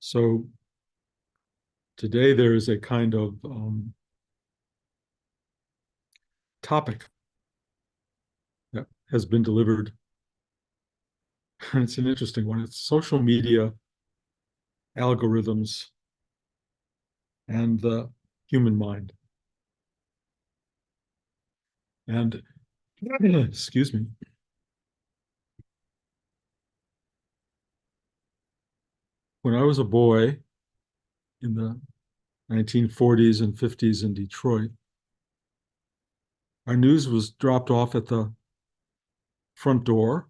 So today there is a kind of topic that has been delivered, and it's an interesting one. It's social media algorithms and the human mind. And excuse me, when I was a boy in the 1940s and 50s in Detroit, our news was dropped off at the front door.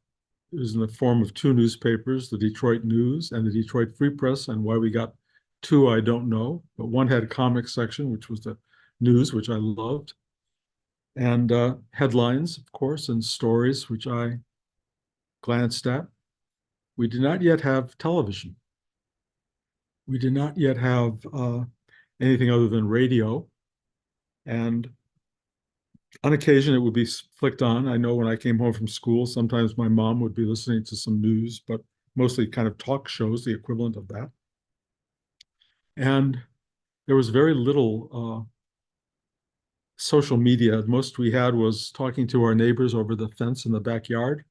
It was in the form of two newspapers, the Detroit News and the Detroit Free Press. And why we got two, I don't know. But one had a comic section, which was the news, which I loved, and headlines, of course, and stories, which I glanced at. We did not yet have television. We did not yet have anything other than radio. And on occasion, it would be flicked on. I know when I came home from school, sometimes my mom would be listening to some news, but mostly kind of talk shows, the equivalent of that. And there was very little social media. Most we had was talking to our neighbors over the fence in the backyard,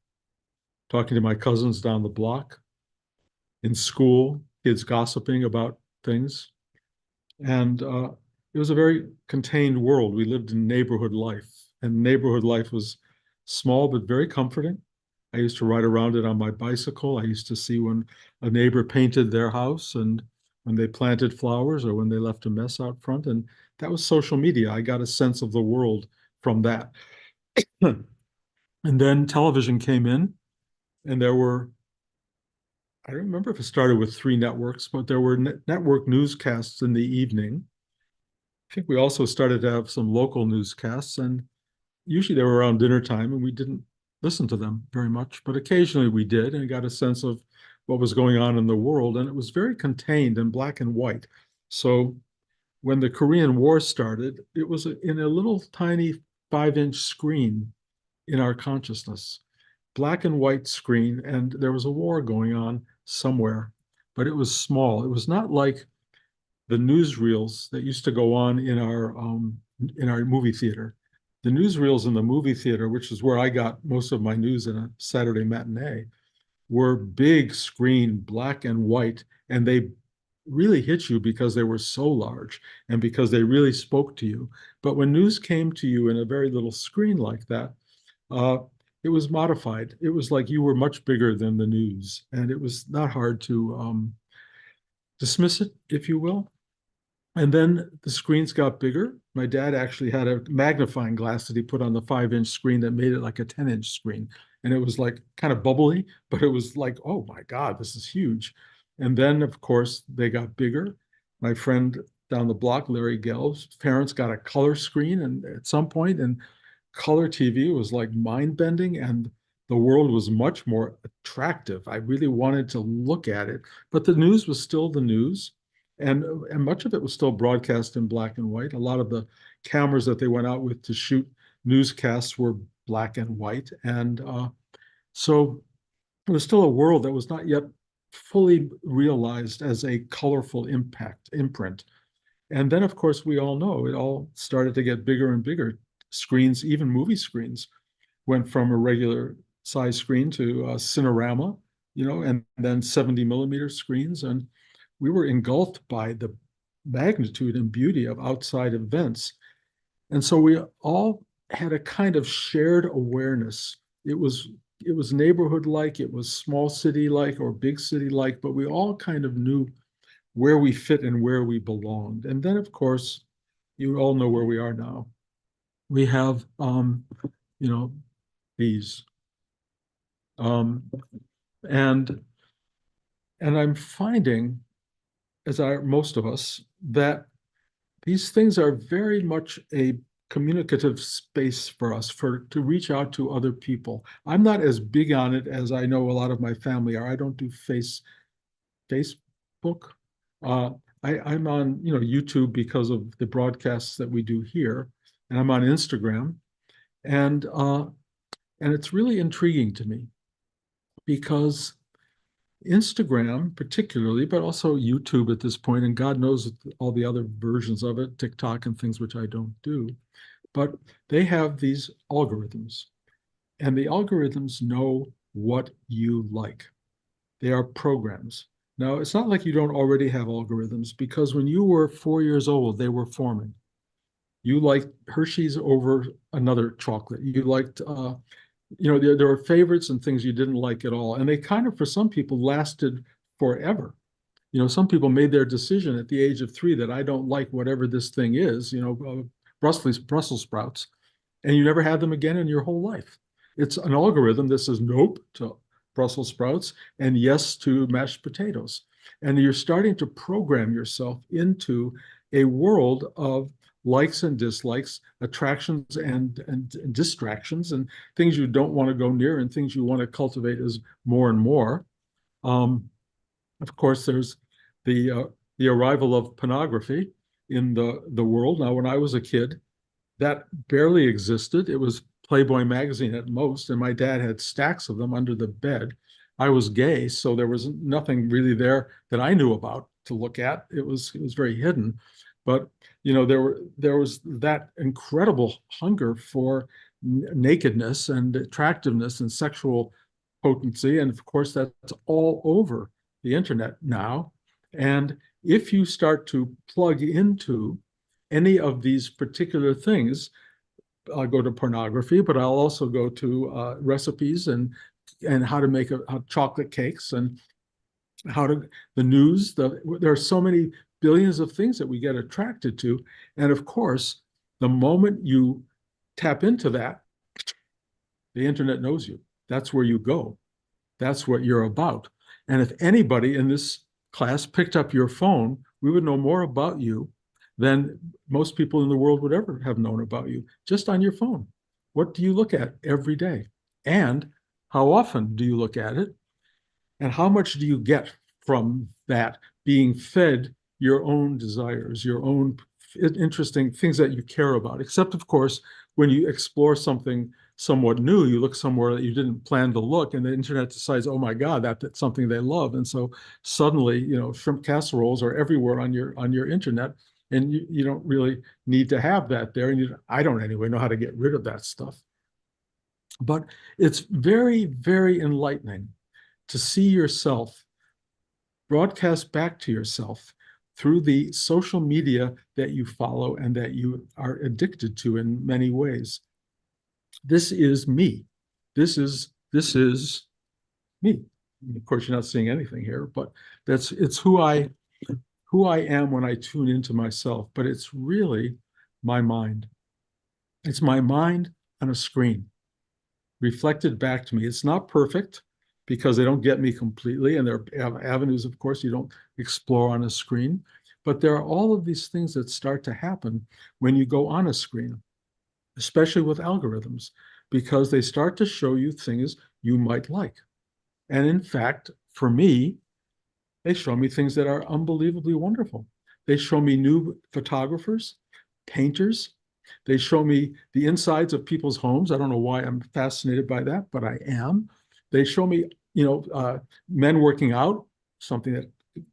talking to my cousins down the block, in school, kids gossiping about things. And it was a very contained world. We lived in neighborhood life, and neighborhood life was small but very comforting. I used to ride around it on my bicycle. I used to see when a neighbor painted their house and when they planted flowers or when they left a mess out front. And that was social media. I got a sense of the world from that. And then television came in, and there were, I don't remember if it started with three networks, but there were network newscasts in the evening. I think we also started to have some local newscasts, and usually they were around dinner time, and we didn't listen to them very much, but occasionally we did and got a sense of what was going on in the world, and it was very contained in black and white. So when the Korean War started, it was in a little tiny 5-inch screen in our consciousness, black and white screen, and there was a war going on somewhere, but it was small. It was not like the newsreels that used to go on in our movie theater. The newsreels in the movie theater, which is where I got most of my news in a Saturday matinee, were big screen, black and white, and they really hit you because they were so large and because they really spoke to you. But when news came to you in a very little screen like that, uh, it was modified. It was like you were much bigger than the news, and it was not hard to dismiss it, if you will. And then the screens got bigger. My dad actually had a magnifying glass that he put on the 5-inch screen that made it like a 10-inch screen. And it was like kind of bubbly, but it was like, oh my God, this is huge. And then, of course, they got bigger. My friend down the block, Larry Gelb's parents got a color screen, and at some point, and color TV was like mind bending, and the world was much more attractive. I really wanted to look at it, but the news was still the news, and much of it was still broadcast in black and white. A lot of the cameras that they went out with to shoot newscasts were black and white, and so it was still a world that was not yet fully realized as a colorful imprint. And then, of course, we all know it all started to get bigger and bigger. Screens, even movie screens, went from a regular size screen to a Cinerama, and then 70 millimeter screens. And we were engulfed by the magnitude and beauty of outside events. And so we all had a kind of shared awareness. It was neighborhood like, it was small city like, or big city like, but we all kind of knew where we fit and where we belonged. And then, of course, you all know where we are now. We have, you know, these, um, and and I'm finding, as are most of us, that these things are very much a communicative space for us for to reach out to other people. I'm not as big on it as I know a lot of my family are. I don't do Facebook. Uh, I'm on YouTube because of the broadcasts that we do here, and I'm on Instagram, and it's really intriguing to me because Instagram particularly, but also YouTube at this point, and God knows all the other versions of it, TikTok and things which I don't do. But they have these algorithms, and the algorithms know what you like. They are programs. Now, it's not like you don't already have algorithms, because when you were 4 years old, they were forming. You liked Hershey's over another chocolate. You liked, there were favorites and things you didn't like at all. And they kind of, for some people, lasted forever. Some people made their decision at the age of 3 that I don't like whatever this thing is, Brussels sprouts, and you never had them again in your whole life. It's an algorithm that says nope to Brussels sprouts and yes to mashed potatoes. And you're starting to program yourself into a world of likes and dislikes, attractions and distractions, and things you don't want to go near and things you want to cultivate as more and more. Of course, there's the arrival of pornography in the world. Now, when I was a kid, that barely existed. It was Playboy magazine at most, and my dad had stacks of them under the bed. I was gay, so there was nothing really there that I knew about to look at. It was very hidden, but there was that incredible hunger for nakedness and attractiveness and sexual potency, and of course that's all over the internet now. And if you start to plug into any of these particular things, I'll go to pornography, but I'll also go to recipes and how to make chocolate cakes and how to the news. There are so many billions of things that we get attracted to, and of course, the moment you tap into that, the internet knows you. That's where you go. That's what you're about. And if anybody in this class picked up your phone, we would know more about you than most people in the world would ever have known about you, just on your phone. What do you look at every day? And how often do you look at it? And how much do you get from that, being fed your own desires, your own interesting things that you care about? Except, of course, when you explore something somewhat new, you look somewhere that you didn't plan to look, and the internet decides, oh my God, that's something they love. And so suddenly, shrimp casseroles are everywhere on your internet, and you don't really need to have that there. And I don't anyway know how to get rid of that stuff. But it's very, very enlightening to see yourself broadcast back to yourself through the social media that you follow and that you are addicted to in many ways. This is me. This is me. Of course, you're not seeing anything here, but it's who I am when I tune into myself. But it's really my mind. It's my mind on a screen, reflected back to me. It's not perfect because they don't get me completely, and there are avenues, of course, you don't explore on a screen. But there are all of these things that start to happen when you go on a screen, especially with algorithms, because they start to show you things you might like. And in fact, for me, they show me things that are unbelievably wonderful. They show me new photographers, painters. They show me the insides of people's homes. I don't know why I'm fascinated by that, but I am. They show me, men working out, something that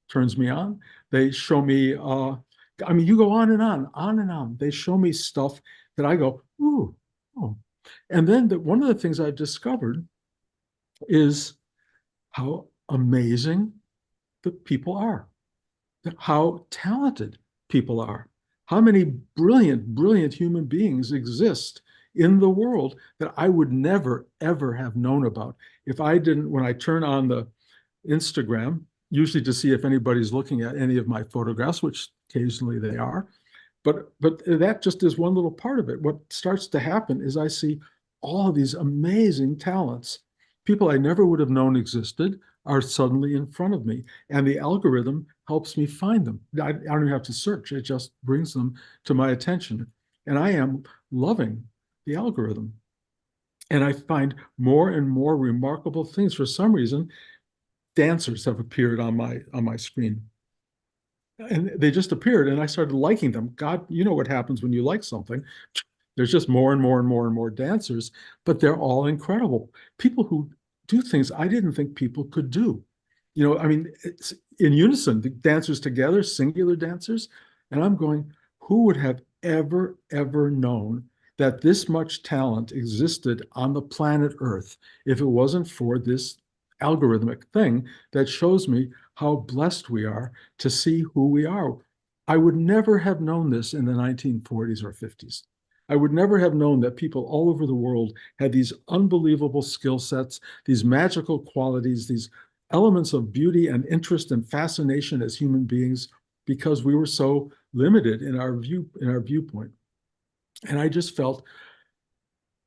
turns me on. They show me, you go on and on, on and on. They show me stuff that I go, ooh, oh. And then one of the things I've discovered is how amazing the people are, how talented people are, how many brilliant, brilliant human beings exist in the world that I would never, ever have known about if I didn't, when I turn on the Instagram, usually to see if anybody's looking at any of my photographs, which occasionally they are. But that just is one little part of it. What starts to happen is I see all of these amazing talents. People I never would have known existed are suddenly in front of me. And the algorithm helps me find them. I don't even have to search. It just brings them to my attention. And I am loving the algorithm. And I find more and more remarkable things. For some reason, dancers have appeared on my screen. And they just appeared, and I started liking them. God, you know what happens when you like something. There's just more and more and more and more dancers, but they're all incredible. People who do things I didn't think people could do. I mean, it's in unison, the dancers together, singular dancers. And I'm going, who would have ever known that this much talent existed on the planet Earth if it wasn't for this algorithmic thing that shows me how blessed we are to see who we are. I would never have known this in the 1940s or 50s. I would never have known that people all over the world had these unbelievable skill sets, these magical qualities, these elements of beauty and interest and fascination as human beings, because we were so limited in our viewpoint. And I just felt,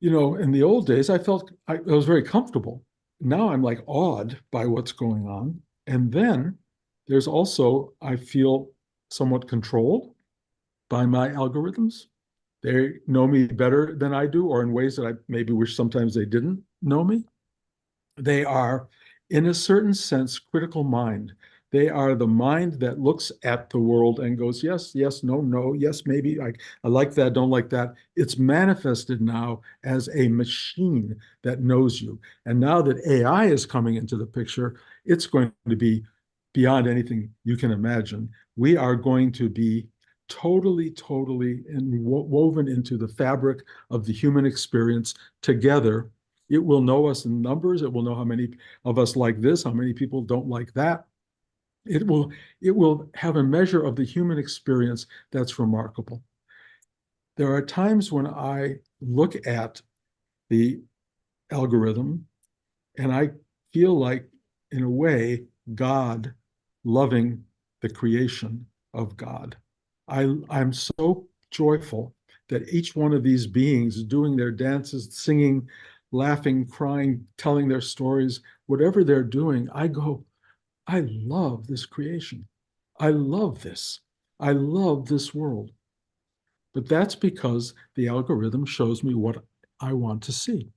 in the old days, I was very comfortable. Now I'm like awed by what's going on. And then there's also, I feel somewhat controlled by my algorithms. They know me better than I do, or in ways that I maybe wish sometimes they didn't know me. They are, in a certain sense, critical mind. They are the mind that looks at the world and goes, yes, yes, no, no, yes, maybe, I like that, don't like that. It's manifested now as a machine that knows you. And now that AI is coming into the picture, it's going to be beyond anything you can imagine. We are going to be totally woven into the fabric of the human experience together. It will know us in numbers. It will know how many of us like this, how many people don't like that. It will have a measure of the human experience that's remarkable. There are times when I look at the algorithm and I feel like, in a way, God loving the creation of God. I'm so joyful that each one of these beings doing their dances, singing, laughing, crying, telling their stories, whatever they're doing, I go, I love this creation. I love this. I love this world. But that's because the algorithm shows me what I want to see.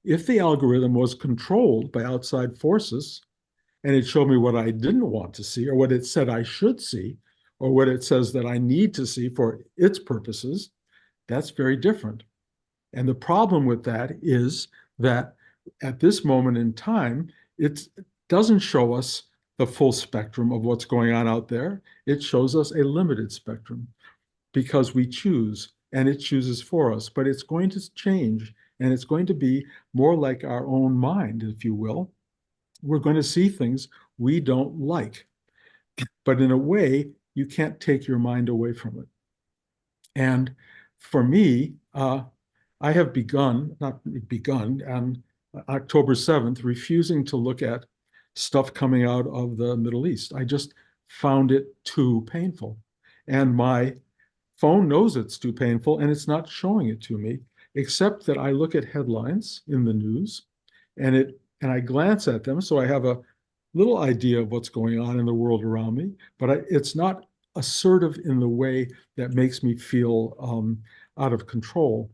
If the algorithm was controlled by outside forces and it showed me what I didn't want to see or what it said I should see or what it says that I need to see for its purposes, that's very different. And the problem with that is that at this moment in time, it doesn't show us the full spectrum of what's going on out there. It shows us a limited spectrum because we choose and it chooses for us. But it's going to change and it's going to be more like our own mind, if you will. We're going to see things we don't like. But in a way, you can't take your mind away from it. And for me, I have not begun, on October 7th, refusing to look at stuff coming out of the Middle East. I just found it too painful. And my phone knows it's too painful and it's not showing it to me, except that I look at headlines in the news and I glance at them. So I have a little idea of what's going on in the world around me, but it's not assertive in the way that makes me feel out of control.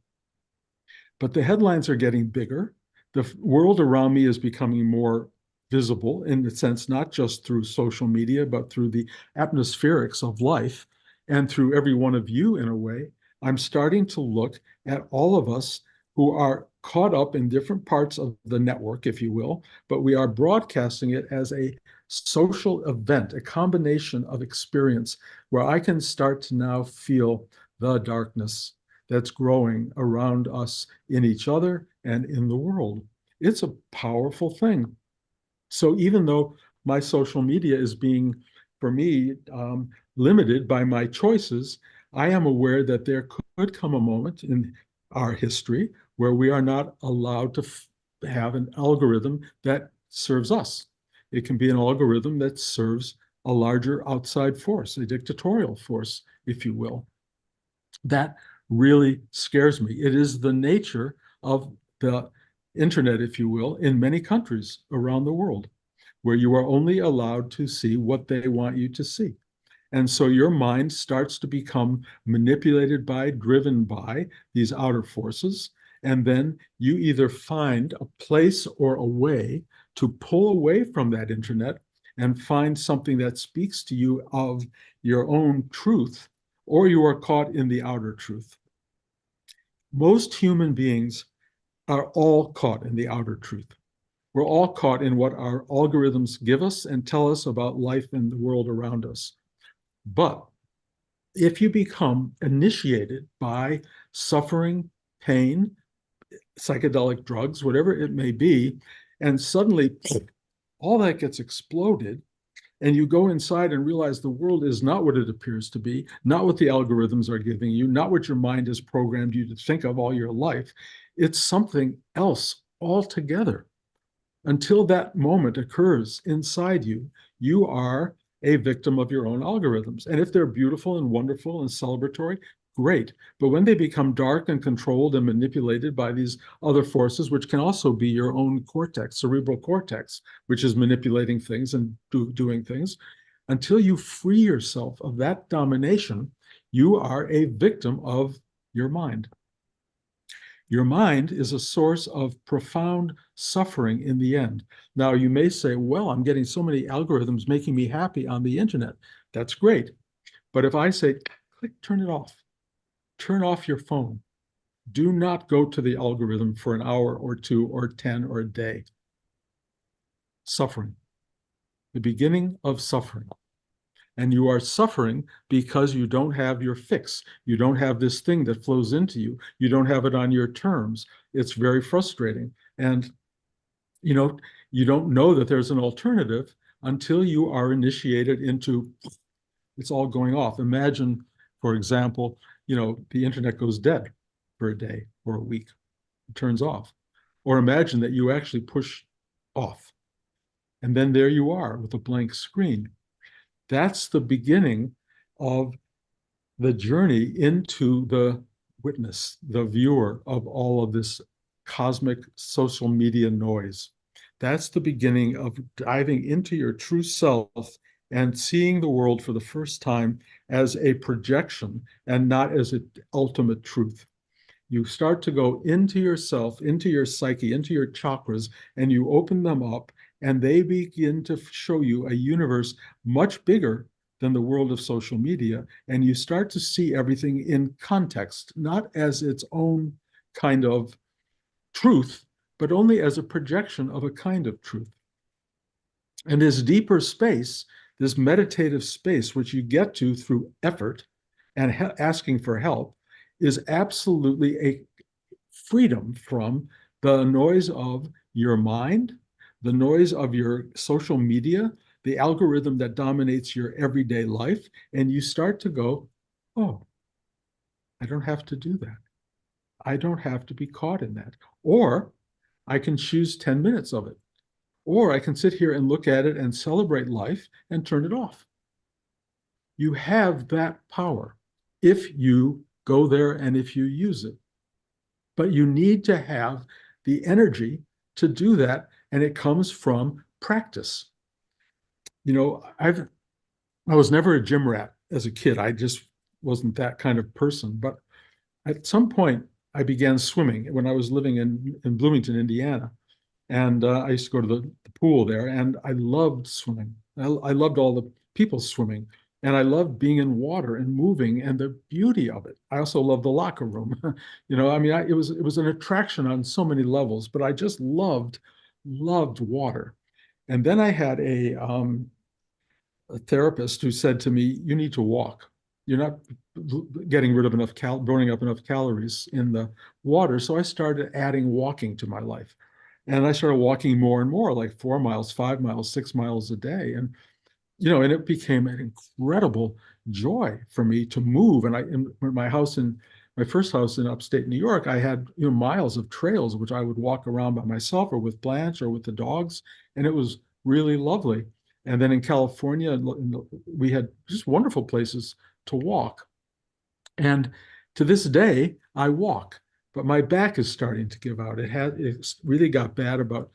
But the headlines are getting bigger. The world around me is becoming more visible in the sense, not just through social media, but through the atmospherics of life and through every one of you in a way. I'm starting to look at all of us who are caught up in different parts of the network, if you will, but we are broadcasting it as a social event, a combination of experience where I can start to now feel the darkness that's growing around us in each other and in the world. It's a powerful thing. So even though my social media is being, for me, limited by my choices, I am aware that there could come a moment in our history where we are not allowed to have an algorithm that serves us. It can be an algorithm that serves a larger outside force, a dictatorial force, if you will. That really scares me. It is the nature of the internet, if you will, in many countries around the world, where you are only allowed to see what they want you to see. And so your mind starts to become manipulated by, driven by these outer forces. And then you either find a place or a way to pull away from that internet and find something that speaks to you of your own truth, or you are caught in the outer truth. Most human beings are all caught in the outer truth. We're all caught in what our algorithms give us and tell us about life and the world around us. But if you become initiated by suffering, pain, psychedelic drugs, whatever it may be, and suddenly all that gets exploded, and you go inside and realize the world is not what it appears to be, not what the algorithms are giving you, not what your mind has programmed you to think of all your life. It's something else altogether. Until that moment occurs inside you, you are a victim of your own algorithms. And if they're beautiful and wonderful and celebratory, great. But when they become dark and controlled and manipulated by these other forces, which can also be your own cortex, cerebral cortex, which is manipulating things and doing things, until you free yourself of that domination, you are a victim of your mind. Your mind is a source of profound suffering in the end. Now, you may say, well, I'm getting so many algorithms making me happy on the internet. That's great. But if I say, click, turn it off, turn off your phone, do not go to the algorithm for an hour or two or 10 or a day. Suffering, the beginning of suffering. And you are suffering because you don't have your fix. You don't have this thing that flows into you. You don't have it on your terms. It's very frustrating. And, you don't know that there's an alternative until you are initiated into it's all going off. Imagine, for example, the internet goes dead for a day or a week. It turns off. Or imagine that you actually push off. And then there you are with a blank screen. That's the beginning of the journey into the witness, the viewer of all of this cosmic social media noise. That's the beginning of diving into your true self and seeing the world for the first time as a projection and not as an ultimate truth. You start to go into yourself, into your psyche, into your chakras, and you open them up, and they begin to show you a universe much bigger than the world of social media. And you start to see everything in context, not as its own kind of truth, but only as a projection of a kind of truth. And this deeper space, this meditative space, which you get to through effort and asking for help, is absolutely a freedom from the noise of your mind, the noise of your social media, the algorithm that dominates your everyday life. And you start to go, oh, I don't have to do that. I don't have to be caught in that. Or I can choose 10 minutes of it. Or I can sit here and look at it and celebrate life and turn it off. You have that power if you go there and if you use it. But you need to have the energy to do that, and it comes from practice. I was never a gym rat as a kid. I just wasn't that kind of person. But at some point, I began swimming when I was living in Bloomington, Indiana. And I used to go to the pool there, and I loved swimming. I loved all the people swimming, and I loved being in water and moving and the beauty of it. I also loved the locker room. It was an attraction on so many levels, but I just loved water. And then I had a therapist who said to me, "You need to walk. You're not getting rid of enough burning up enough calories in the water." So I started adding walking to my life. And I started walking more and more, like 4 miles, 5 miles, 6 miles a day. And, and it became an incredible joy for me to move. And in my first house in upstate New York, I had, miles of trails, which I would walk around by myself or with Blanche or with the dogs. And it was really lovely. And then in California, we had just wonderful places to walk. And to this day, I walk. But my back is starting to give out. It really got bad about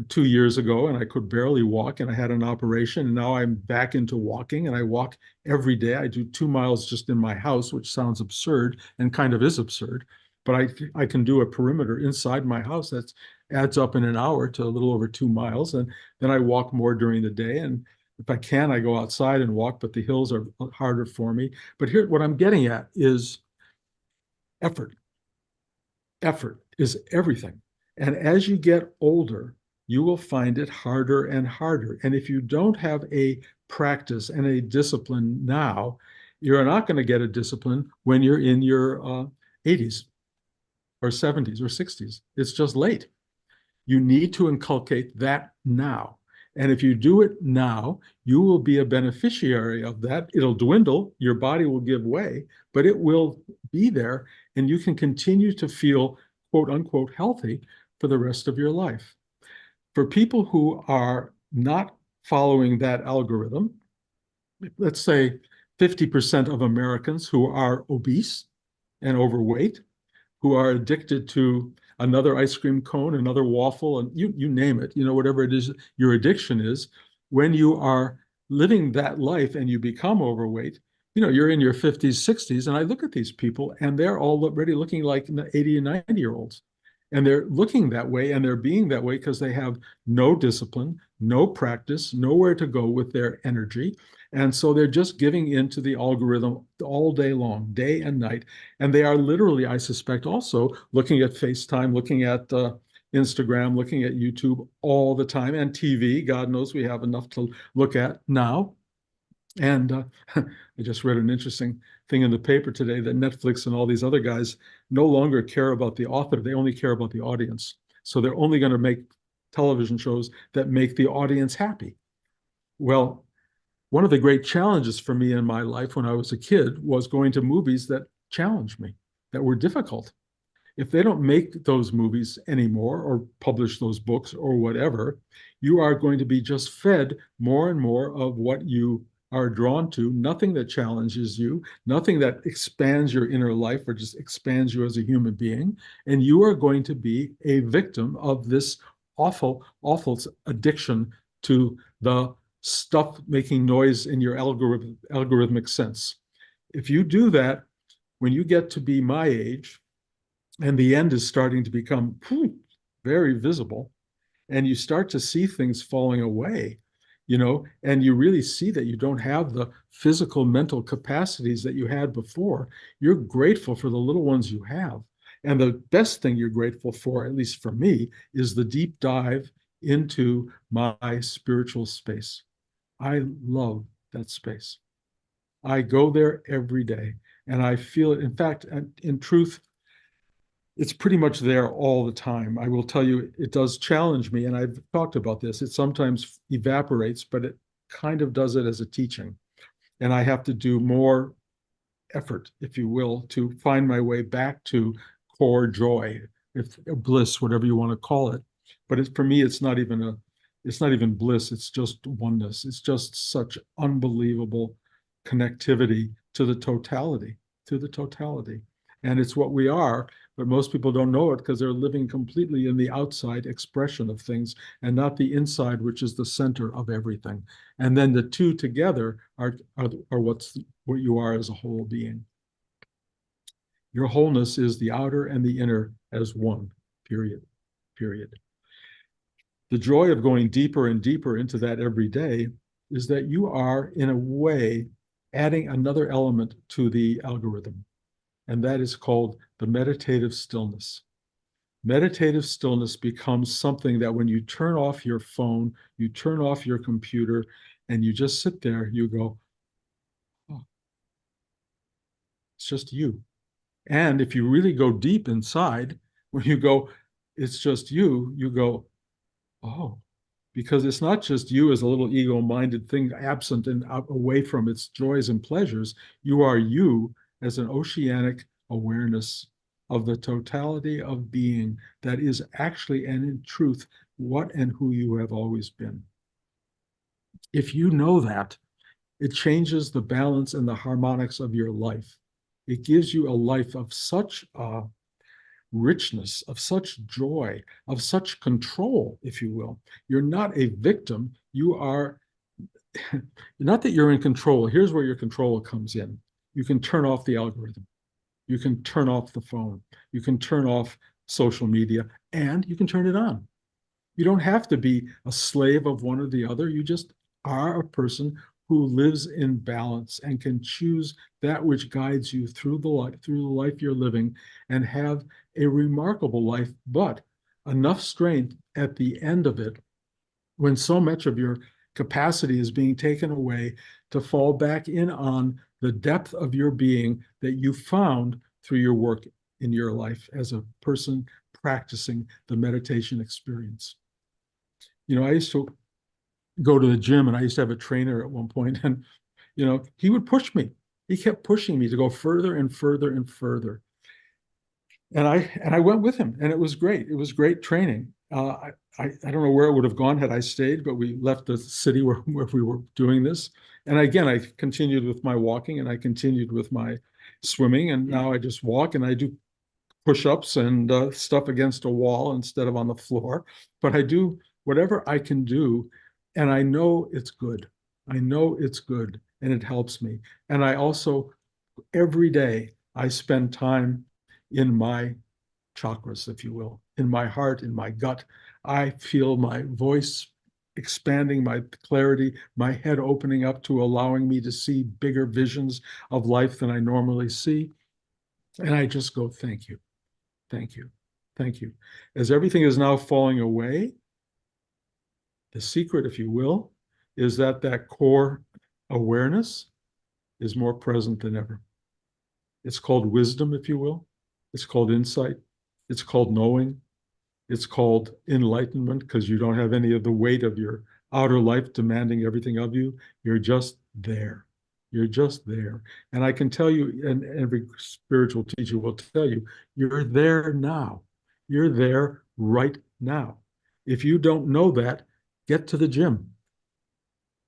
2 years ago, and I could barely walk, and I had an operation, and now I'm back into walking, and I walk every day. I do 2 miles just in my house, which sounds absurd and kind of is absurd, but I can do a perimeter inside my house that adds up in an hour to a little over 2 miles, and then I walk more during the day, and if I can, I go outside and walk, but the hills are harder for me. But here, what I'm getting at is effort. Effort is everything. And as you get older, you will find it harder and harder. And if you don't have a practice and a discipline now, you're not going to get a discipline when you're in your 80s or 70s or 60s. It's just late. You need to inculcate that now. And if you do it now, you will be a beneficiary of that. It'll dwindle, your body will give way, but it will be there, and you can continue to feel quote unquote healthy for the rest of your life. For people who are not following that algorithm, let's say 50% of Americans who are obese and overweight, who are addicted to another ice cream cone, another waffle, and you name it, whatever it is your addiction is, when you are living that life and you become overweight, you're in your 50s, 60s, and I look at these people and they're already looking like 80 and 90-year-olds. And they're looking that way and they're being that way because they have no discipline, no practice, nowhere to go with their energy. And so they're just giving into the algorithm all day long, day and night. And they are literally, I suspect, also looking at FaceTime, looking at Instagram, looking at YouTube all the time, and TV. God knows we have enough to look at now. And I just read an interesting thing in the paper today that Netflix and all these other guys no longer care about the author. They only care about the audience. So they're only going to make television shows that make the audience happy. Well, one of the great challenges for me in my life when I was a kid was going to movies that challenged me, that were difficult. If they don't make those movies anymore or publish those books or whatever, you are going to be just fed more and more of what you are drawn to, nothing that challenges you, nothing that expands your inner life or just expands you as a human being. And you are going to be a victim of this awful, awful addiction to the stuff making noise in your algorithmic sense. If you do that, when you get to be my age, and the end is starting to become very visible, and you start to see things falling away, and you really see that you don't have the physical, mental capacities that you had before, you're grateful for the little ones you have. And the best thing you're grateful for, at least for me, is the deep dive into my spiritual space. I love that space. I go there every day and I feel it. In fact, in truth, it's pretty much there all the time. I will tell you, it does challenge me, and I've talked about this. It sometimes evaporates, but it kind of does it as a teaching. And I have to do more effort, if you will, to find my way back to core joy, if bliss, whatever you want to call it. But for me, it's not even bliss. It's just oneness. It's just such unbelievable connectivity to the totality, And it's what we are, but most people don't know it because they're living completely in the outside expression of things and not the inside, which is the center of everything. And then the two together are what you are as a whole being. Your wholeness is the outer and the inner as one, period. The joy of going deeper and deeper into that every day is that you are, in a way, adding another element to the algorithm. And that is called the meditative stillness. Meditative stillness becomes something that when you turn off your phone, you turn off your computer, and you just sit there, you go, oh, it's just you. And if you really go deep inside, when you go, it's just you, you go, oh, because it's not just you as a little ego-minded thing absent and away from its joys and pleasures. You are you as an oceanic awareness of the totality of being that is actually and in truth what and who you have always been. If you know that, it changes the balance and the harmonics of your life. It gives you a life of such richness, of such joy, of such control, if you will. You're not a victim. You are not that you're in control. Here's where your control comes in. You can turn off the algorithm. You can turn off the phone. You can turn off social media, and you can turn it on. You don't have to be a slave of one or the other. You just are a person who lives in balance and can choose that which guides you through the life you're living, and have a remarkable life, but enough strength at the end of it, when so much of your capacity is being taken away, to fall back in on the depth of your being that you found through your work in your life as a person practicing the meditation experience. I used to go to the gym, and I used to have a trainer at one point, and he would push me. He kept pushing me to go further and further and further. And I went with him, and it was great. It was great training. I don't know where it would have gone had I stayed, but we left the city where we were doing this. And again, I continued with my walking, and I continued with my swimming, and now I just walk and I do push-ups and stuff against a wall instead of on the floor. But I do whatever I can do, and I know it's good. I know it's good, and it helps me. And I also, every day, I spend time in my chakras, if you will, in my heart, in my gut. I feel my voice expanding, my clarity, my head opening up to allowing me to see bigger visions of life than I normally see. And I just go, thank you, thank you, thank you. As everything is now falling away, the secret, if you will, is that core awareness is more present than ever. It's called wisdom, if you will. It's called insight. It's called knowing. It's called enlightenment, because you don't have any of the weight of your outer life demanding everything of you. You're just there. You're just there. And I can tell you, and every spiritual teacher will tell you, you're there now. You're there right now. If you don't know that, get to the gym.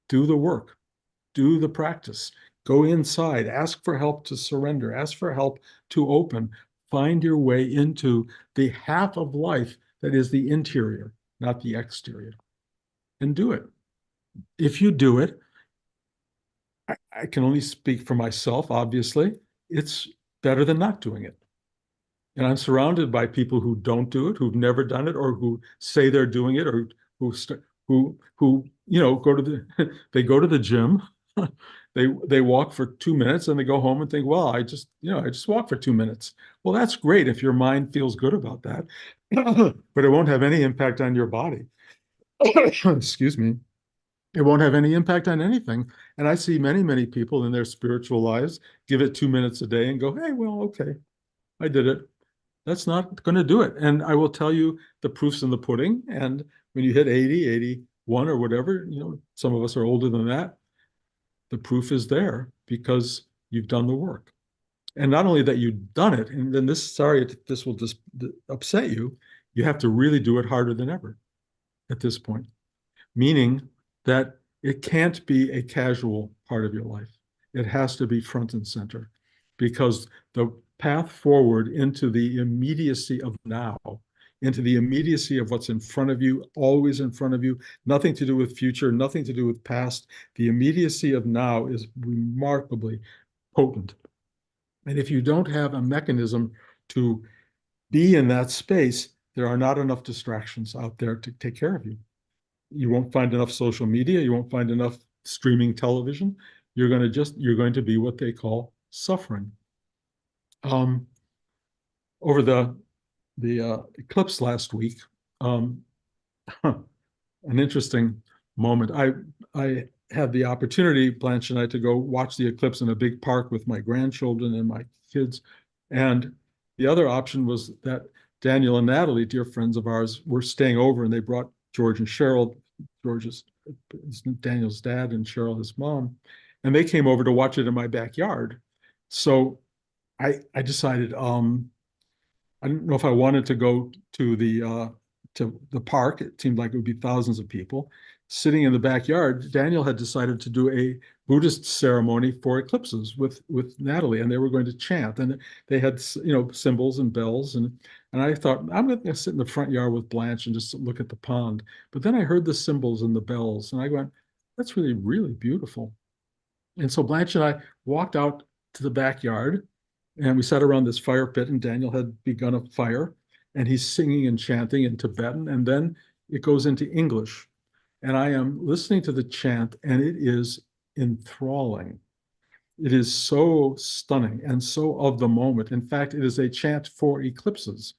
Do the work. Do the practice. Go inside. Ask for help to surrender. Ask for help to open. Find your way into the half of life that is the interior, not the exterior, and do it. If you do it, I can only speak for myself, obviously. It's better than not doing it. And I'm surrounded by people who don't do it, who've never done it, or who say they're doing it, or who go to they go to the gym, they walk for 2 minutes, and they go home and think, well, I just walk for 2 minutes. Well, that's great if your mind feels good about that, but it won't have any impact on your body. Excuse me. It won't have any impact on anything. And I see many, many people in their spiritual lives give it 2 minutes a day and go, hey, well, okay, I did it. That's not going to do it. And I will tell you, the proof's in the pudding. And when you hit 80, 81 or whatever, some of us are older than that, the proof is there because you've done the work. And not only that you've done it, and then sorry if this will just upset you, you have to really do it harder than ever at this point, meaning that it can't be a casual part of your life. It has to be front and center, because the path forward into the immediacy of now, into the immediacy of what's in front of you, always in front of you, nothing to do with future, nothing to do with past. The immediacy of now is remarkably potent. And if you don't have a mechanism to be in that space, there are not enough distractions out there to take care of you. You won't find enough social media. You won't find enough streaming television. You're going to be what they call suffering. Over the eclipse last week, an interesting moment. I had the opportunity, Blanche and I, to go watch the eclipse in a big park with my grandchildren and my kids. And the other option was that Daniel and Natalie, dear friends of ours, were staying over, and they brought George and Cheryl. George is Daniel's dad, and Cheryl his mom, and they came over to watch it in my backyard. So I decided, I didn't know if I wanted to go to the park. It seemed like it would be thousands of people sitting in the backyard. Daniel had decided to do a Buddhist ceremony for eclipses with Natalie, and they were going to chant, and they had cymbals and bells, and I thought, I'm going to sit in the front yard with Blanche and just look at the pond. But then I heard the cymbals and the bells, and I went, that's really, really beautiful. And so Blanche and I walked out to the backyard, and we sat around this fire pit, and Daniel had begun a fire, and he's singing and chanting in Tibetan, and then it goes into English. And I am listening to the chant, and it is enthralling. It is so stunning and so of the moment. In fact, it is a chant for eclipses.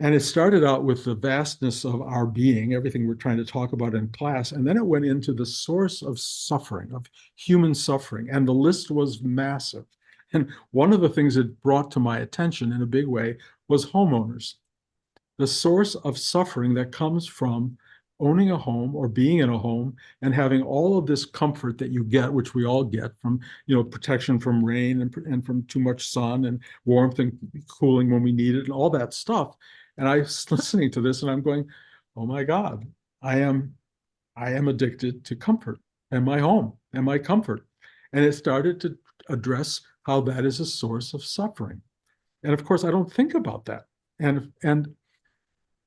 And it started out with the vastness of our being, everything we're trying to talk about in class. And then it went into the source of suffering, of human suffering. And the list was massive. And one of the things it brought to my attention in a big way was homeowners, the source of suffering that comes from owning a home or being in a home and having all of this comfort that you get, which we all get from, protection from rain and from too much sun and warmth and cooling when we need it and all that stuff. And I was listening to this and I'm going, oh my God, I am addicted to comfort and my home and my comfort. And it started to address how that is a source of suffering. And of course, I don't think about that. And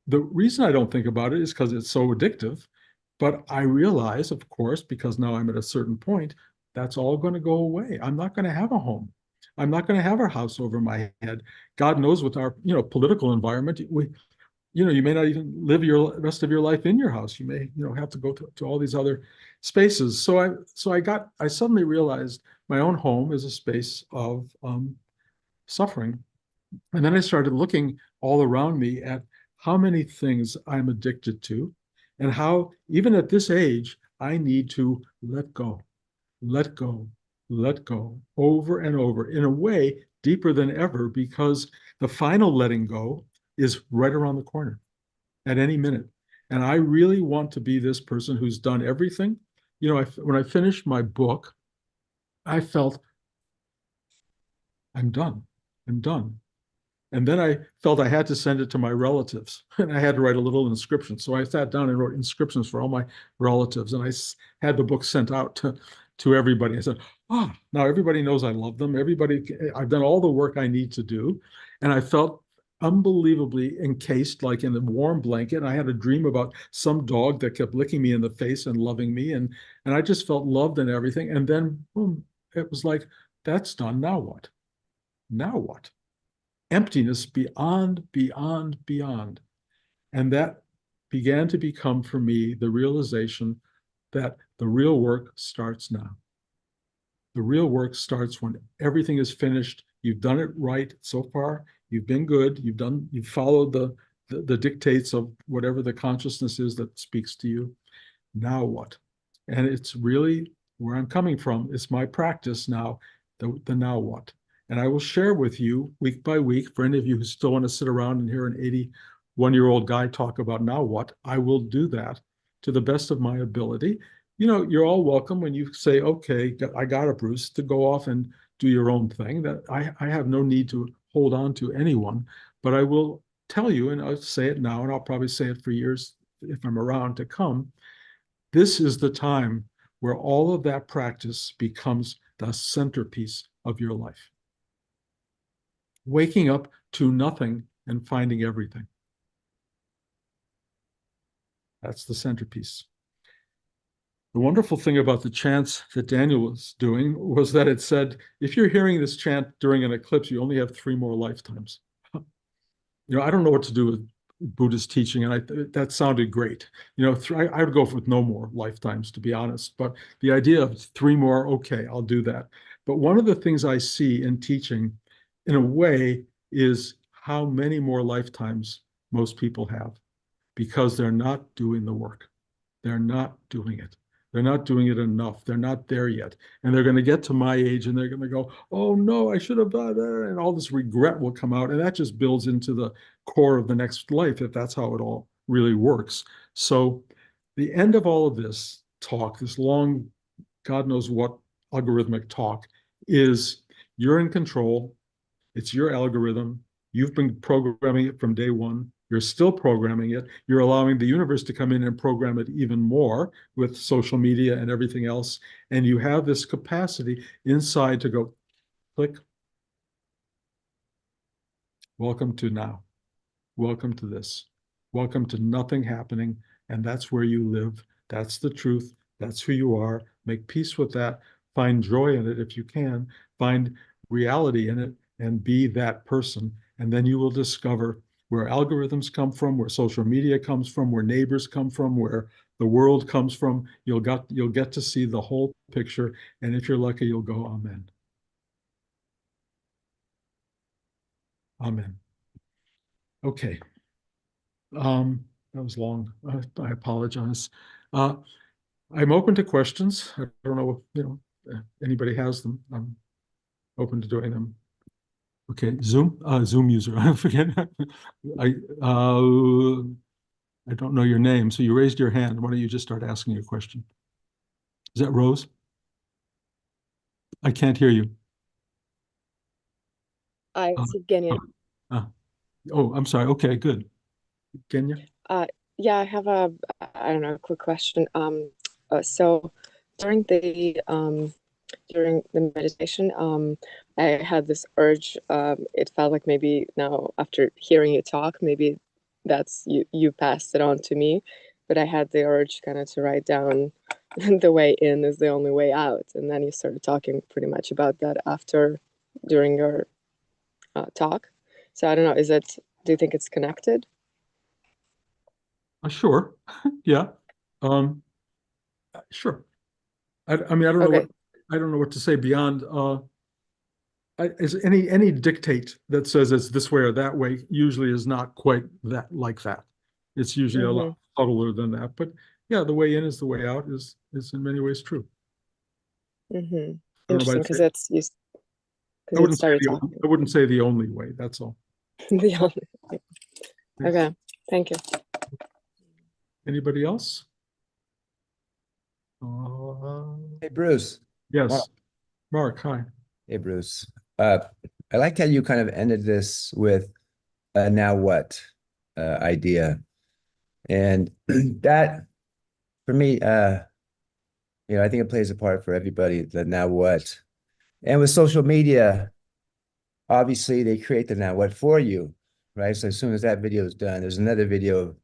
the reason I don't think about it is because it's so addictive. But I realize, of course, because now I'm at a certain point, that's all going to go away. I'm not going to have a home. I'm not going to have a house over my head. God knows with our, political environment, you may not even live your rest of your life in your house. You may, have to go to all these other spaces. I suddenly realized my own home is a space of suffering. And then I started looking all around me at how many things I'm addicted to and how, even at this age, I need to let go, let go, let go over and over in a way deeper than ever because the final letting go is right around the corner at any minute. And I really want to be this person who's done everything. When I finished my book, I felt I'm done. I'm done. And then I felt I had to send it to my relatives and I had to write a little inscription. So I sat down and wrote inscriptions for all my relatives and I had the book sent out to everybody. I said, now everybody knows I love them. I've done all the work I need to do. And I felt unbelievably encased like in a warm blanket. And I had a dream about some dog that kept licking me in the face and loving me. And I just felt loved and everything. And then boom, it was like, that's done. Now what? Now what? Emptiness beyond, beyond, beyond. And that began to become for me the realization that the real work starts now. The real work starts when everything is finished. You've done it right so far. You've been good. You've followed the dictates of whatever the consciousness is that speaks to you. Now what? And it's really where I'm coming from. It's my practice now, the now what. And I will share with you week by week, for any of you who still want to sit around and hear an 81-year-old guy talk about now what, I will do that to the best of my ability. You're all welcome when you say, okay, I got it, Bruce, to go off and do your own thing. That I have no need to hold on to anyone, but I will tell you, and I'll say it now, and I'll probably say it for years if I'm around to come. This is the time where all of that practice becomes the centerpiece of your life. Waking up to nothing and finding everything. That's the centerpiece. The wonderful thing about the chants that Daniel was doing was that it said, if you're hearing this chant during an eclipse, you only have 3 more lifetimes. I don't know what to do with Buddhist teaching, and that sounded great. I would go with no more lifetimes, to be honest. But the idea of 3 more, okay, I'll do that. But one of the things I see in teaching, in a way, is how many more lifetimes most people have because they're not doing the work. They're not doing it. They're not doing it enough. They're not there yet. And they're going to get to my age and they're going to go, oh no, I should have done that. And all this regret will come out. And that just builds into the core of the next life, if that's how it all really works. So the end of all of this talk, this long, God knows what algorithmic talk, is you're in control. It's your algorithm. You've been programming it from day one. You're still programming it. You're allowing the universe to come in and program it even more with social media and everything else. And you have this capacity inside to go, click. Welcome to now. Welcome to this. Welcome to nothing happening. And that's where you live. That's the truth. That's who you are. Make peace with that. Find joy in it if you can. Find reality in it and be that person. And then you will discover where algorithms come from, where social media comes from, where neighbors come from, where the world comes from. You'll get to see the whole picture. And if you're lucky, you'll go, amen. Amen. Okay. That was long. I apologize. Uh, I'm open to questions. I don't know, anybody has them. I'm open to doing them. Okay, Zoom user. I forget. I uh, I don't know your name, so you raised your hand. Why don't you just start asking your question? Is that Rose? I can't hear you. Uh, It's Evgenia. uh, uh, oh, I'm sorry. Okay, good. Kenya? Uh, yeah, I have I don't know, a quick question. So during the meditation, I had this urge. It felt like maybe now after hearing you talk, maybe that's you passed it on to me, but I had the urge kind of to write down the way in is the only way out, and then you started talking pretty much about that after during your talk. So I don't know, do you think it's connected? Sure. Yeah. Um, sure. I mean, Okay. I don't know what to say beyond, is any dictate that says it's this way or that way usually is not quite that like that. It's usually a lot Mm-hmm. subtler than that. But yeah, the way in is the way out is in many ways true. Mm-hmm. I don't know if Interesting, I'd say, because it's you because you started I talking. wouldn't say the only way. That's all. The only- Thanks. Okay, thank you. Anybody else? Uh, Hey, Bruce. Mark. yes. Mark, hi. Hey, Bruce. Uh, I liked how you kind of ended this with a now what idea. And that for me, I think it plays a part for everybody, the now what. And with social media, obviously they create the now what for you, right? So as soon as that video is done, there's another video of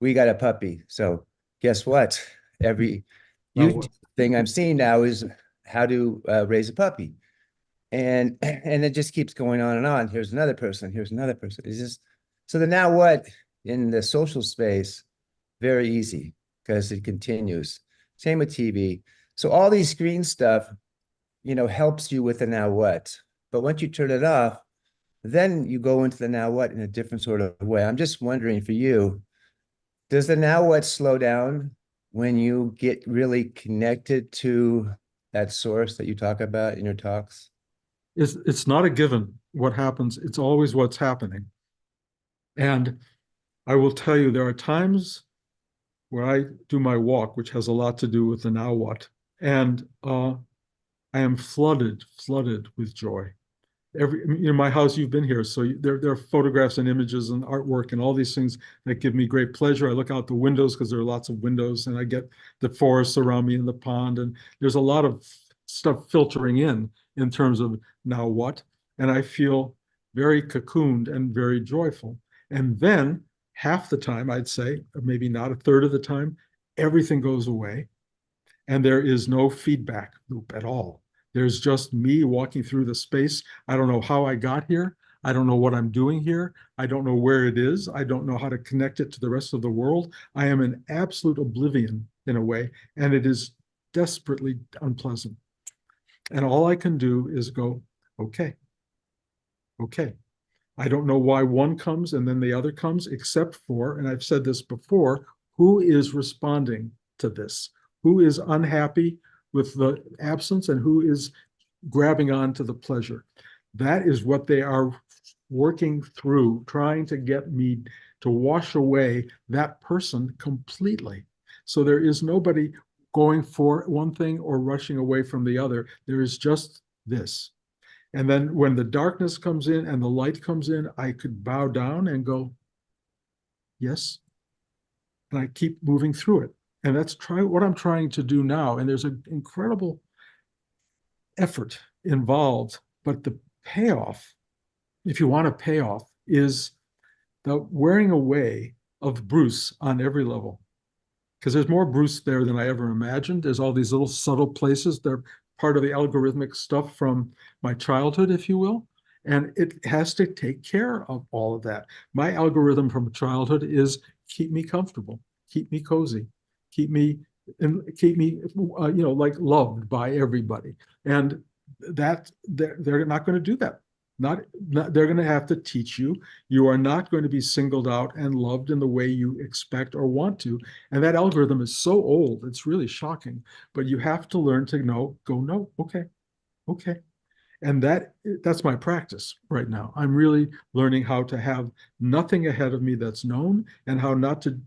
we got a puppy. So guess what? Every Now YouTube what? thing I'm seeing now is how to raise a puppy. And it just keeps going on and on. Here's another person. Here's another person. It's just so the now what in the social space, very easy because it continues. Same with TV. So all these screen stuff, helps you with the now what. But once you turn it off, then you go into the now what in a different sort of way. I'm just wondering for you, does the now what slow down when you get really connected to that source that you talk about in your talks? It's not a given what happens. It's always what's happening. And I will tell you, there are times where I do my walk, which has a lot to do with the now what, and I am flooded with joy. In my house, you've been here, so there are photographs and images and artwork and all these things that give me great pleasure. I look out the windows because there are lots of windows, and I get the forests around me and the pond, and there's a lot of stuff filtering in terms of now what, and I feel very cocooned and very joyful. And then half the time, I'd say, or maybe not a third of the time, everything goes away and there is no feedback loop at all. There's just me walking through the space. I don't know how I got here. I don't know what I'm doing here. I don't know where it is. I don't know how to connect it to the rest of the world. I am in absolute oblivion in a way, and it is desperately unpleasant. And all I can do is go, okay, okay. I don't know why one comes and then the other comes, except for, and I've said this before, who is responding to this? Who is unhappy with the absence and who is grabbing on to the pleasure? That is what they are working through, trying to get me to wash away that person completely. So there is nobody going for one thing or rushing away from the other. There is just this. And then when the darkness comes in and the light comes in, I could bow down and go, yes. And I keep moving through it. And that's what I'm trying to do now. And there's an incredible effort involved, but the payoff, if you want a payoff, is the wearing away of Bruce on every level. Because there's more Bruce there than I ever imagined. There's all these little subtle places. They're part of the algorithmic stuff from my childhood, if you will. And it has to take care of all of that. My algorithm from childhood is keep me comfortable, keep me cozy, keep me like loved by everybody. And that they're not going to do that. They're going to have to teach you. You are not going to be singled out and loved in the way you expect or want to. And that algorithm is so old, it's really shocking. But you have to learn to go, no, okay, okay. And that's my practice right now. I'm really learning how to have nothing ahead of me that's known and how not to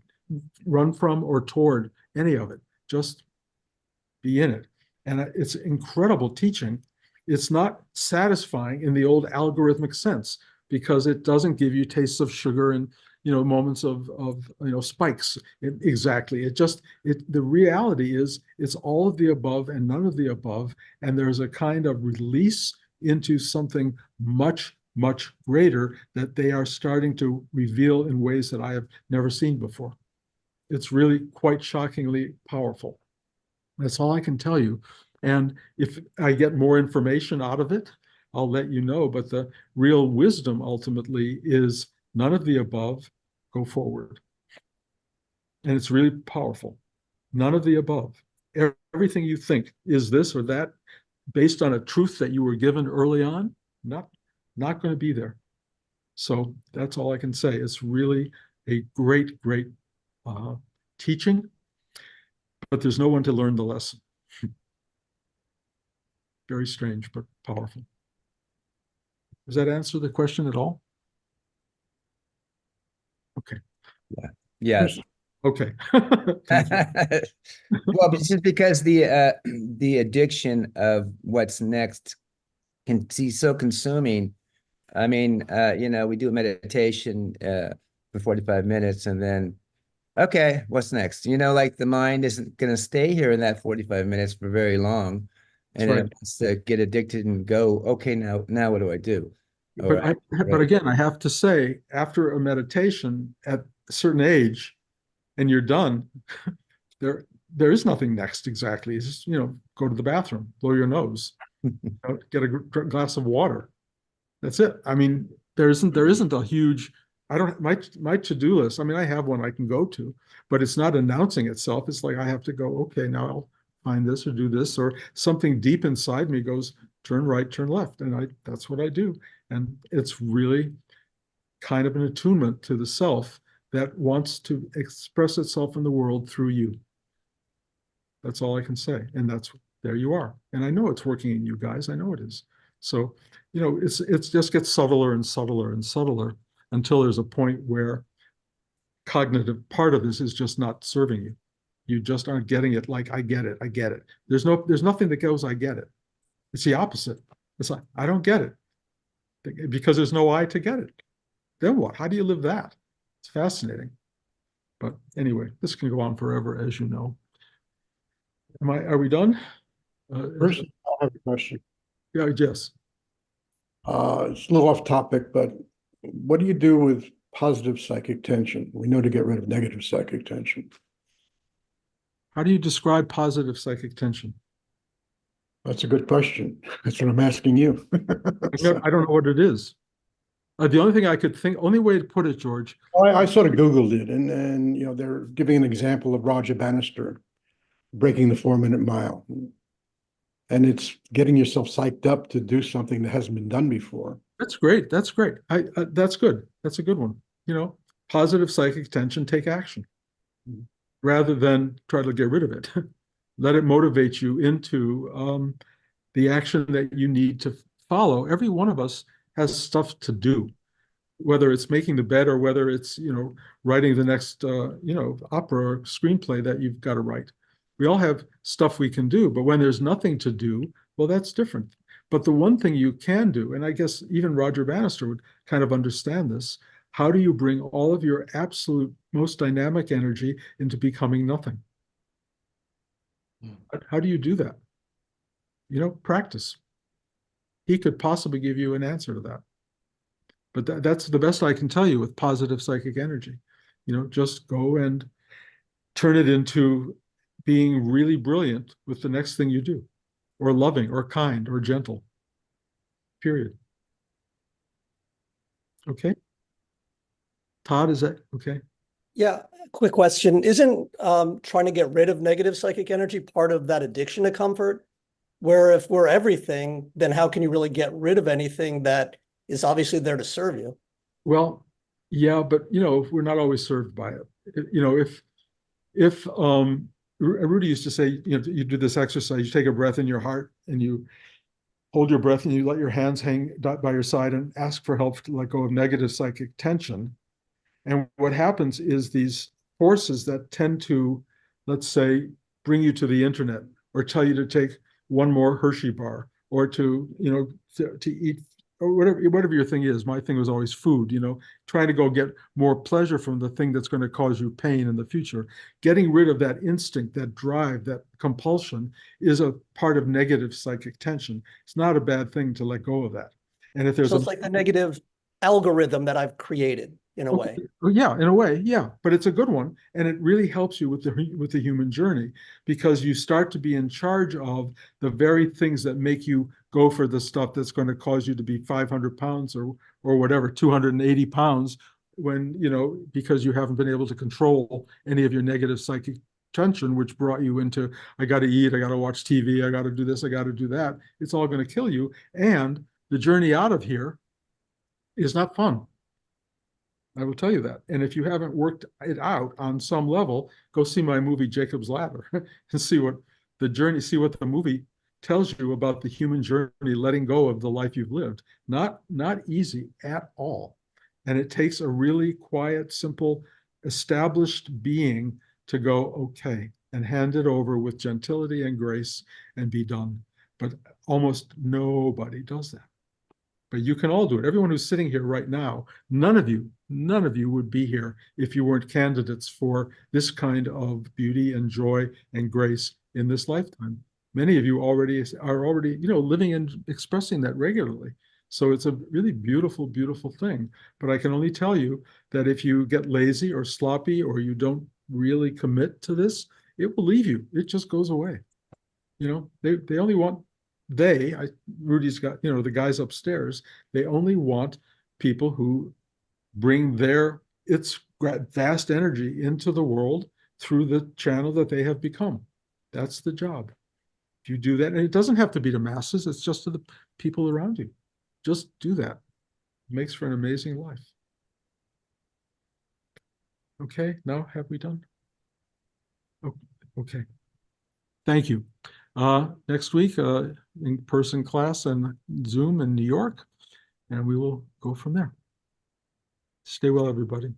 run from or toward any of it. Just be in it. And it's incredible teaching. It's not satisfying in the old algorithmic sense because it doesn't give you tastes of sugar and moments of spikes. Exactly. The reality is it's all of the above and none of the above. And there's a kind of release into something much, much greater that they are starting to reveal in ways that I have never seen before. It's really quite shockingly powerful. That's all I can tell you. And if I get more information out of it, I'll let you know. But the real wisdom ultimately is none of the above, go forward. And it's really powerful. None of the above. Everything you think is this or that based on a truth that you were given early on, not going to be there. So that's all I can say. It's really a great, great teaching, but there's no one to learn the lesson. Very strange, but powerful. Does that answer the question at all? Okay. Yeah. Yes. Okay. Well, but just because the addiction of what's next can be so consuming. I mean, we do a meditation for 45 minutes and then, okay, what's next? Like the mind isn't going to stay here in that 45 minutes for very long. And right. It wants to get addicted and go, okay, now what do I do? But again, I have to say, after a meditation at a certain age, and you're done, there is nothing next exactly. It's just, go to the bathroom, blow your nose, get a glass of water. That's it. I mean, there isn't a huge, my to-do list. I mean, I have one I can go to, but it's not announcing itself. It's like I have to go, okay, now I'll find this or do this, or something deep inside me goes, turn right, turn left. And that's what I do. And it's really kind of an attunement to the self that wants to express itself in the world through you. That's all I can say. And there you are. And I know it's working in you guys. I know it is. So, it's just gets subtler and subtler and subtler until there's a point where cognitive part of this is just not serving you. You just aren't getting it like, I get it. I get it. There's nothing that goes, I get it. It's the opposite. It's like, I don't get it because there's no I to get it. Then what? How do you live that? It's fascinating. But anyway, this can go on forever, as you know. Are we done? First, I have a question. Yeah, yes. It's a little off topic, but what do you do with positive psychic tension? We know to get rid of negative psychic tension. How do you describe positive psychic tension? That's a good question. That's what I'm asking you. I don't know what it is. The only thing I could think, only way to put it, George. I sort of Googled it, and they're giving an example of Roger Bannister breaking the 4-minute mile. And it's getting yourself psyched up to do something that hasn't been done before. That's great. That's great. That's good. That's a good one. Positive psychic tension, take action rather than try to get rid of it. Let it motivate you into the action that you need to follow. Every one of us has stuff to do, whether it's making the bed or whether it's, writing the next, opera or screenplay that you've got to write. We all have stuff we can do, but when there's nothing to do, well, that's different. But the one thing you can do, and I guess even Roger Bannister would kind of understand this, how do you bring all of your absolute most dynamic energy into becoming nothing? How do you do that? Practice. He could possibly give you an answer to that. But that's the best I can tell you with positive psychic energy. Just go and turn it into being really brilliant with the next thing you do, or loving, or kind, or gentle. Period. Okay. Todd, is that okay? Yeah, quick question. Isn't trying to get rid of negative psychic energy part of that addiction to comfort? Where if we're everything, then how can you really get rid of anything that is obviously there to serve you. Well, yeah, but you know, we're not always served by it. You know, if Rudy used to say, you know, you do this exercise, you take a breath in your heart and you hold your breath and you let your hands hang by your side and ask for help to let go of negative psychic tension. And what happens is these forces that tend to, let's say, bring you to the internet or tell you to take one more Hershey bar or to, you know, to eat or whatever your thing is. My thing was always food, you know, trying to go get more pleasure from the thing that's going to cause you pain in the future. Getting rid of that instinct, that drive, that compulsion is a part of negative psychic tension. It's not a bad thing to let go of that. And if there's So it's like the negative algorithm that I've created in a way. Yeah, in a way, yeah, but it's a good one, and it really helps you with the human journey because you start to be in charge of the very things that make you go for the stuff that's going to cause you to be 500 pounds or whatever, 280 pounds when, you know, because you haven't been able to control any of your negative psychic tension, which brought you into, I got to eat, I got to watch TV, I got to do this, I got to do that. It's all going to kill you, and the journey out of here is not fun. I will tell you that. And if you haven't worked it out on some level, go see my movie Jacob's Ladder and see what the journey, see what the movie tells you about the human journey, letting go of the life you've lived. Not easy at all. And it takes a really quiet, simple, established being to go, okay, and hand it over with gentility and grace and be done. But almost nobody does that. But you can all do it. Everyone who's sitting here right now, none of you would be here if you weren't candidates for this kind of beauty and joy and grace in this lifetime. Many of you are already, you know, living and expressing that regularly. So it's a really beautiful, beautiful thing. But I can only tell you that if you get lazy or sloppy or you don't really commit to this, it will leave you. It just goes away. You know, they only want Rudy's got, you know, the guys upstairs, they only want people who bring its vast energy into the world through the channel that they have become. That's the job. If you do that, and it doesn't have to be to masses, it's just to the people around you. Just do that. It makes for an amazing life. Okay, now have we done? Oh, okay. Thank you. Next week, in-person class and Zoom in New York, and we will go from there. Stay well, everybody.